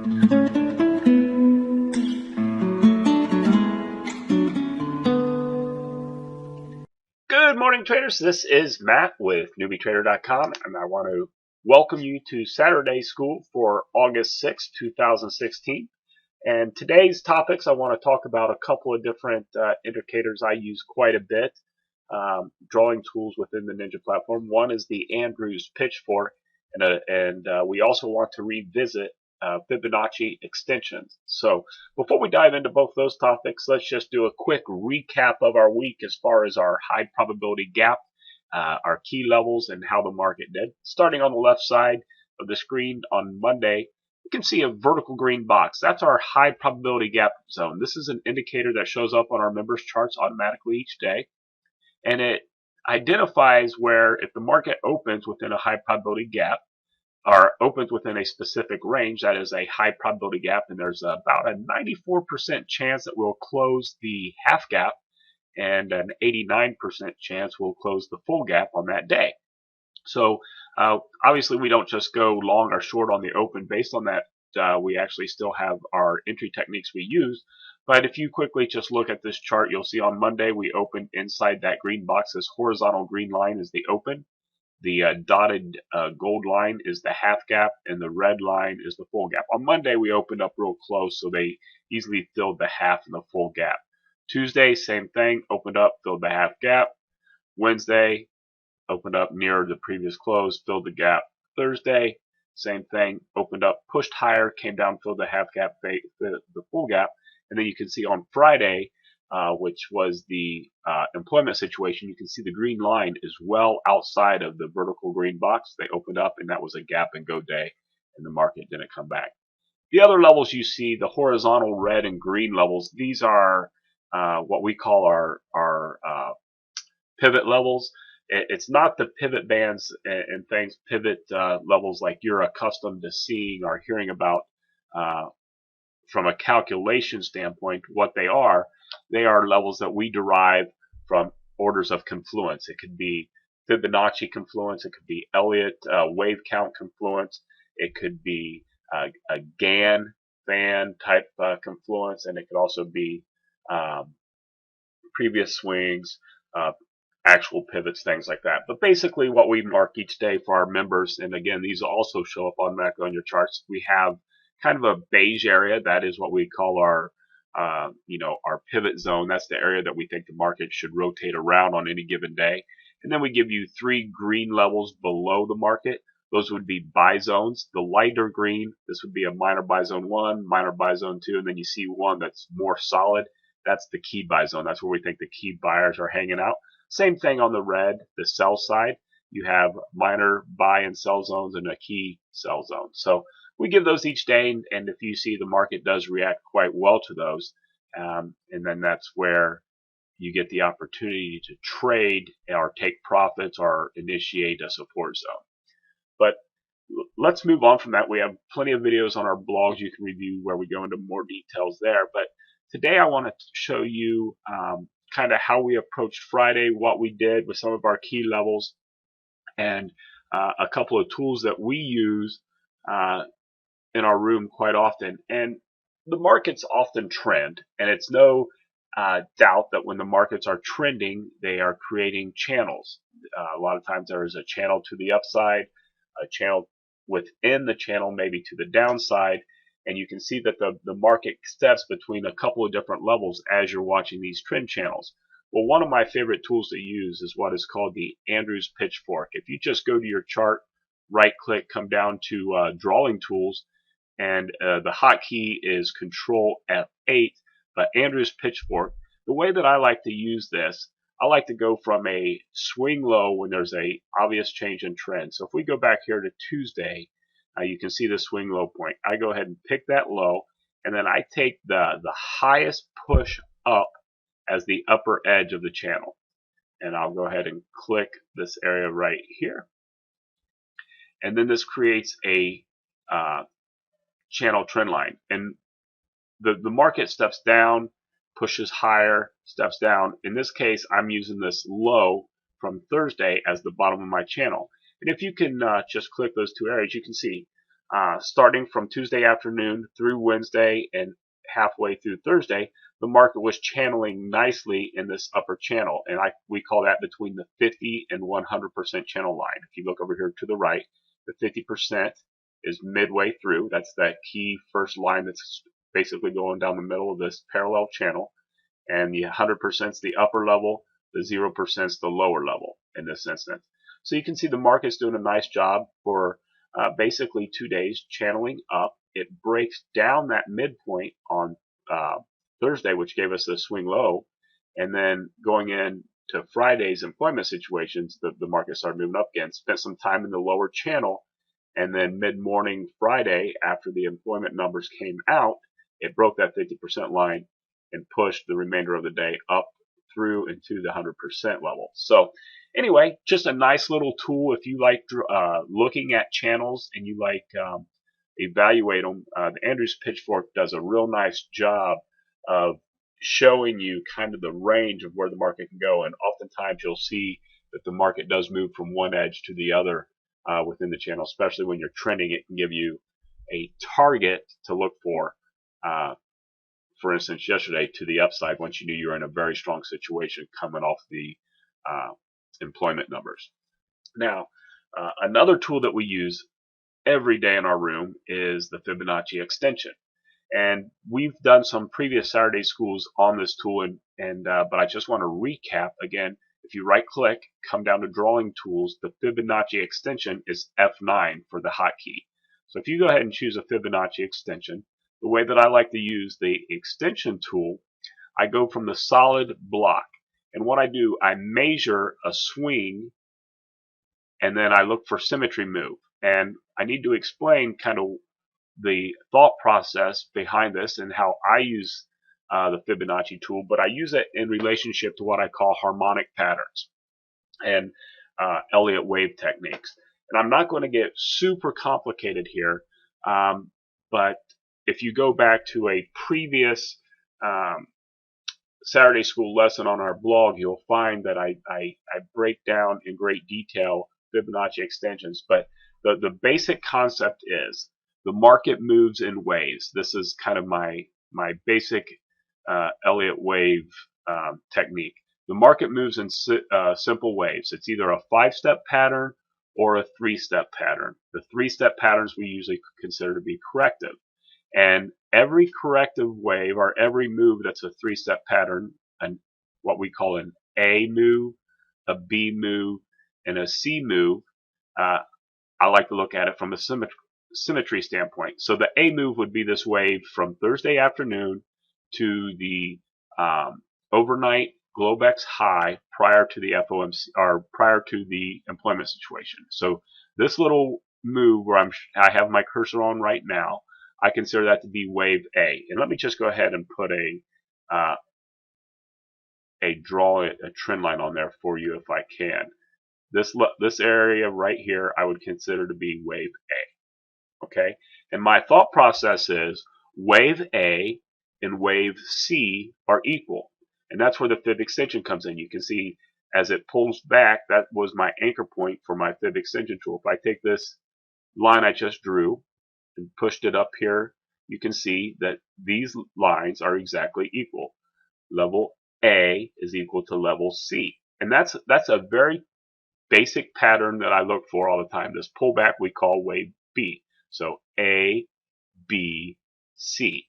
Good morning, traders. This is Matt with Newbie-Trader.com, and I want to welcome you to Saturday School for August 6, 2016. And today's topics, I want to talk about a couple of different indicators I use quite a bit, drawing tools within the Ninja platform. One is the Andrews Pitchfork, and we also want to revisit Fibonacci Extensions. So before we dive into both those topics, let's just do a quick recap of our week as far as our high probability gap, our key levels, and how the market did. Starting on the left side of the screen on Monday, you can see a vertical green box. That's our high probability gap zone. This is an indicator that shows up on our members' charts automatically each day, and it identifies where if the market opens within a high probability gap, or opens within a specific range, that is a high probability gap, and there's about a 94% chance that we'll close the half gap and an 89% chance we'll close the full gap on that day. So obviously we don't just go long or short on the open based on that. We actually still have our entry techniques we use. But if you quickly just look at this chart, you'll see on Monday we opened inside that green box. This horizontal green line is the open. The dotted gold line is the half gap, and the red line is the full gap. On Monday, we opened up real close, so they easily filled the half and the full gap. Tuesday, same thing, opened up, filled the half gap. Wednesday, opened up near the previous close, filled the gap. Thursday, same thing, opened up, pushed higher, came down, filled the half gap, the full gap. And then you can see on Friday, which was the employment situation, you can see the green line is well outside of the vertical green box. They opened up, and that was a gap and go day, and the market didn't come back. The other levels you see, the horizontal red and green levels, these are what we call our pivot levels. It's not the pivot bands and things, pivot levels like you're accustomed to seeing or hearing about from a calculation standpoint. What they are levels that we derive from orders of confluence. It could be Fibonacci confluence. It could be Elliott wave count confluence. It could be a Gann fan type confluence, and it could also be previous swings, actual pivots, things like that. But basically what we mark each day for our members, and again, these also show up automatically on your charts, we have kind of a beige area. That is what we call our our pivot zone. That's the area that we think the market should rotate around on any given day. And then we give you 3 green levels below the market. Those would be buy zones. The lighter green, this would be a minor buy zone 1, minor buy zone 2, and then you see one that's more solid. That's the key buy zone. That's where we think the key buyers are hanging out. Same thing on the red, the sell side. You have minor buy and sell zones and a key sell zone. So we give those each day, and if you see the market does react quite well to those, and then that's where you get the opportunity to trade or take profits or initiate a support zone. But let's move on from that. We have plenty of videos on our blogs you can review where we go into more details there. But today I want to show you kind of how we approached Friday, what we did with some of our key levels, and a couple of tools that we use in our room quite often. And the markets often trend, and it's no doubt that when the markets are trending, they are creating channels. A lot of times there is a channel to the upside, a channel within the channel maybe to the downside, and you can see that the market steps between a couple of different levels as you're watching these trend channels. Well, one of my favorite tools to use is what is called the Andrews Pitchfork. If you just go to your chart, right click, come down to drawing tools, and the hotkey is Control F8, but Andrews Pitchfork. The way that I like to use this, I like to go from a swing low when there's a obvious change in trend. So if we go back here to Tuesday, you can see the swing low point. I go ahead and pick that low, and then I take the highest push up as the upper edge of the channel. And I'll go ahead and click this area right here. And then this creates a channel trend line. And the market steps down, pushes higher, steps down. In this case, I'm using this low from Thursday as the bottom of my channel. And if you can just click those two areas, you can see starting from Tuesday afternoon through Wednesday and halfway through Thursday, the market was channeling nicely in this upper channel, and we call that between the 50 and 100% channel line. If you look over here to the right, the 50% is midway through. That's that key first line that's basically going down the middle of this parallel channel, and the 100% is the upper level, the 0% is the lower level in this instance. So you can see the market's doing a nice job for basically 2 days channeling up. It breaks down that midpoint on Thursday, which gave us the swing low, and then going into Friday's employment situations, the market started moving up again. Spent some time in the lower channel, and then mid-morning Friday, after the employment numbers came out, it broke that 50% line and pushed the remainder of the day up through into the 100% level. So anyway, just a nice little tool if you like looking at channels and you like evaluate them. The Andrews Pitchfork does a real nice job of showing you kind of the range of where the market can go, and oftentimes you'll see that the market does move from one edge to the other within the channel, especially when you're trending. It can give you a target to look for. For instance, yesterday to the upside once you knew you were in a very strong situation coming off the employment numbers. Now, another tool that we use every day in our room is the Fibonacci Extension. And we've done some previous Saturday schools on this tool, but I just want to recap again. If you right click, come down to drawing tools, the Fibonacci Extension is F9 for the hotkey. So if you go ahead and choose a Fibonacci Extension, the way that I like to use the extension tool, I go from the solid block. And what I do, I measure a swing, and then I look for symmetry move. And I need to explain kind of the thought process behind this and how I use the Fibonacci tool, but I use it in relationship to what I call harmonic patterns and Elliott wave techniques. And I'm not going to get super complicated here, but if you go back to a previous Saturday school lesson on our blog, you'll find that I break down in great detail Fibonacci extensions. But the basic concept is the market moves in waves. This is kind of my basic Elliott wave technique. The market moves in simple waves. It's either a 5-step pattern or a 3-step pattern. The 3-step patterns we usually consider to be corrective. And every corrective wave, or every move that's a 3-step pattern, and what we call an A move, a B move, and a C move, I like to look at it from a symmetry standpoint. So the A move would be this wave from Thursday afternoon to the overnight Globex high prior to the FOMC, or prior to the employment situation. So this little move where I have my cursor on right now, I consider that to be wave A. And let me just go ahead and put a trend line on there for you if I can. This area right here I would consider to be wave A. Okay? And my thought process is wave A and wave C are equal. And that's where the fib extension comes in. You can see as it pulls back, that was my anchor point for my fib extension tool. If I take this line I just drew and pushed it up here, you can see that these lines are exactly equal. Level A is equal to level C. And that's a very basic pattern that I look for all the time. This pullback we call wave B. So A, B, C.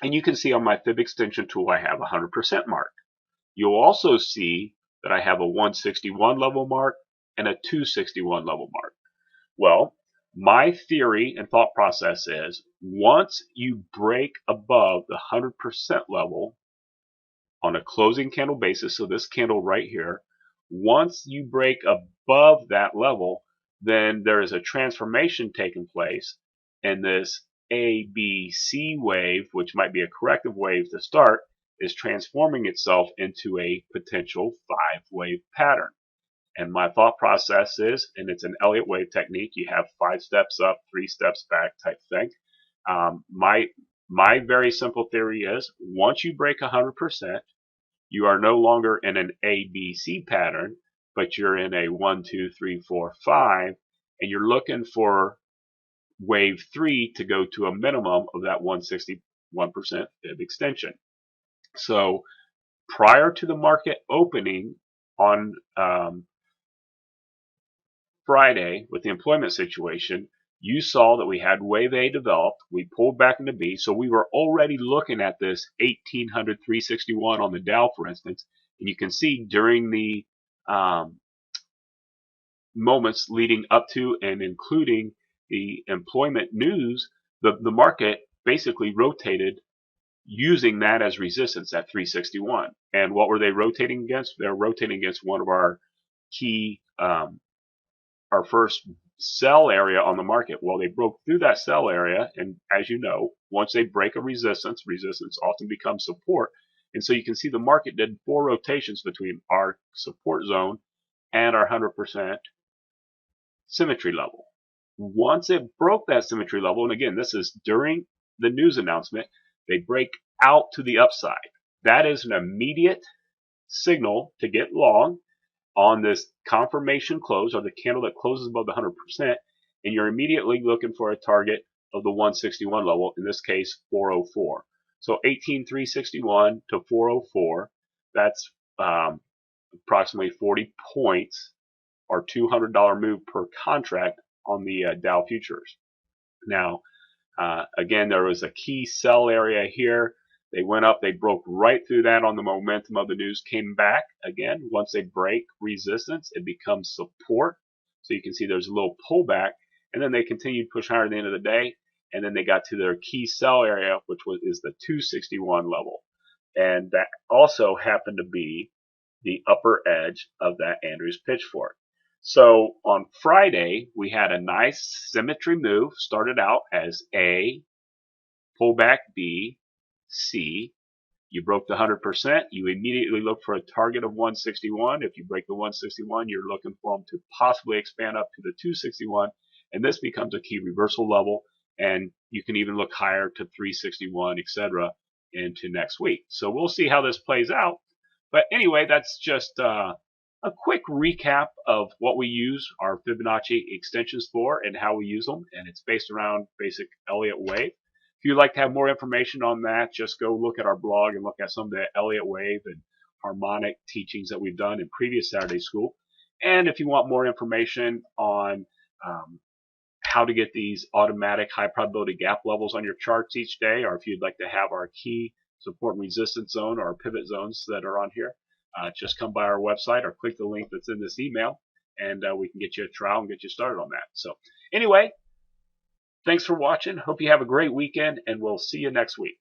And you can see on my fib extension tool I have a 100% mark. You'll also see that I have a 161 level mark and a 261 level mark. Well, my theory and thought process is once you break above the 100% level on a closing candle basis, so this candle right here, once you break above that level, then there is a transformation taking place, and this ABC wave, which might be a corrective wave to start, is transforming itself into a potential 5-wave pattern. And my thought process is, and it's an Elliott wave technique, you have 5 steps up, 3 steps back type thing. My very simple theory is once you break 100%, you are no longer in an ABC pattern, but you're in a 1, 2, 3, 4, 5, and you're looking for wave 3 to go to a minimum of that 161% fib extension. So prior to the market opening on Friday with the employment situation, you saw that we had wave A developed. We pulled back into B. So we were already looking at this 1800, 361 on the Dow, for instance. And you can see during the moments leading up to and including the employment news, the market basically rotated using that as resistance at 361. And what were they rotating against? They're rotating against one of our key, our first sell area on the market. Well, they broke through that sell area, and as you know, once they break a resistance often becomes support. And so you can see the market did 4 rotations between our support zone and our 100% symmetry level. Once it broke that symmetry level, and again, this is during the news announcement, they break out to the upside. That is an immediate signal to get long on this confirmation close, or the candle that closes above the 100%, and you're immediately looking for a target of the 161 level, in this case 404. So 18,361 to 404, that's approximately 40 points or $200 move per contract on the Dow futures. Now, again, there was a key sell area here. They went up, they broke right through that on the momentum of the news, came back. Again, once they break resistance, it becomes support. So you can see there's a little pullback, and then they continued push higher at the end of the day, and then they got to their key sell area, which is the 261 level. And that also happened to be the upper edge of that Andrews Pitchfork. So on Friday, we had a nice symmetry move. Started out as A, pullback B, C. You broke the 100%. You immediately look for a target of 161. If you break the 161, you're looking for them to possibly expand up to the 261. And this becomes a key reversal level. And you can even look higher to 361, etc. into next week. So we'll see how this plays out. But anyway, that's just a quick recap of what we use our Fibonacci extensions for and how we use them. And it's based around basic Elliott wave. If you'd like to have more information on that, just go look at our blog and look at some of the Elliott wave and harmonic teachings that we've done in previous Saturday school. And if you want more information on how to get these automatic high probability gap levels on your charts each day, or if you'd like to have our key support and resistance zone or pivot zones that are on here, just come by our website or click the link that's in this email, and we can get you a trial and get you started on that. So anyway, thanks for watching. Hope you have a great weekend, and we'll see you next week.